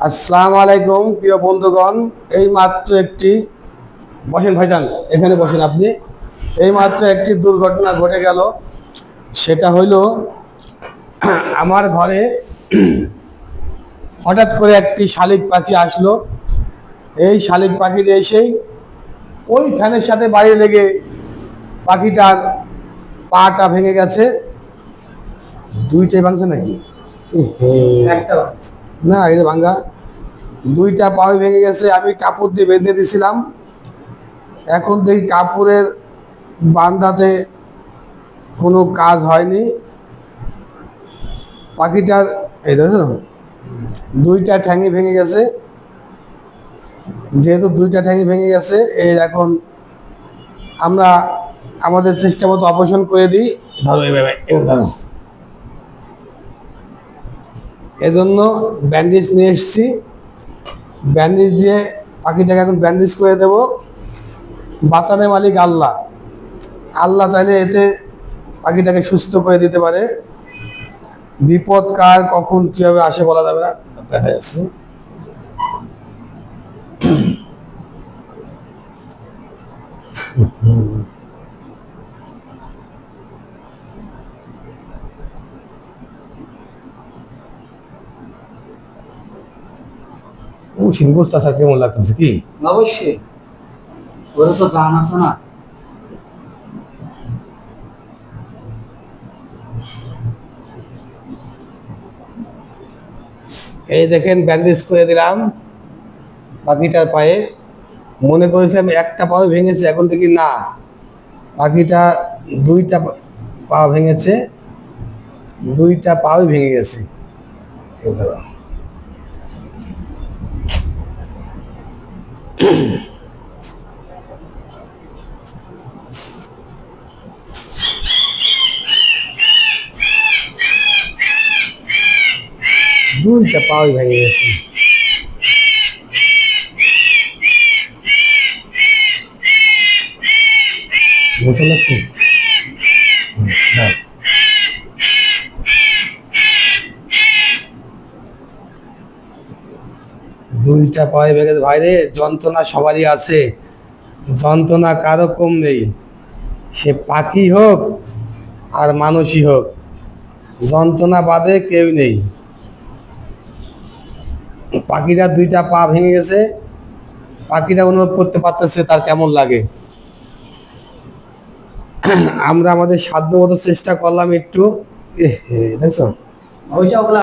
আসসালামু আলাইকুম প্রিয় বন্ধুগণ। এই মাত্র একটি বসেন ভাইজান, এখানে বসেন আপনি। এই মাত্র একটি দুর্ঘটনা ঘটে গেল। সেটা হইল আমার ঘরে হঠাৎ করে একটি শালিক পাখি আসলো। এই শালিক পাখিটা এসেই ওই ফ্যানের সাথে বাইরে লেগে পাখিটার পাটা ভেঙে গেছে। দুইটাই ভাঙছে নাকি? না, এটা ভাঙ্গা। দুইটা পাও ভেঙে গেছে। আমি কাপড় দিয়ে বেঁধে দিছিলাম। এখন দেখি কাপড়ের বান্ধাতে কোনো কাজ হয়নি। পাখিটার এই দেখো দুইটা ঠ্যাঙি ভেঙে গেছে। যেহেতু দুইটা ঠ্যাঙি ভেঙে গেছে, এর এখন আমরা আমাদের চেষ্টা মতো অপারেশন করে দিই। ধরো এইভাবে, ধরো। এজন্য ব্যান্ডেজ নিয়ে এসছি। ব্যান্ডেজ দিয়ে পাখিটাকে এখন ব্যান্ডেজ করে দেব। বাঁচানোর মালিক আল্লাহ। আল্লাহ চাইলে এতে পাখিটাকে সুস্থ করে দিতে পারে। বিপদ কার কখন কিভাবে আসে বলা যাবে না। দেখা যাচ্ছে ও সিংহস্তা স্যার কেমন লাগতেছে কি? অবশ্যই, ওরা তো জান আছে না। এই দেখেন ব্যান্ডেজ করে দিলাম পাখিটার পায়ে। মনে করেছিলাম একটা পাও ভেঙেছে, এখন দেখি না, পাখিটা দুইটা পা ভেঙেছে। দুইটা পাও ভেঙে গেছে। এই ধরো। দুইটা পাও ভেঙে গেছে। বুঝতে পারছি। দুইটা পায়ে ভেঙে গেছে। ভাইরে, যন্ত্রণা সবারই আছে, যন্ত্রণা কারো কম নেই। সে পাখি হোক আর মানুষই হোক, যন্ত্রণা বাদে কেউ নেই। পাখিরা দুইটা পা ভেঙে গেছে। পাখিরা অনুভব করতে পারতেছে তার কেমন লাগে। আমরা আমাদের সাধ্য মতো চেষ্টা করলাম একটু। দেখছো ওইটা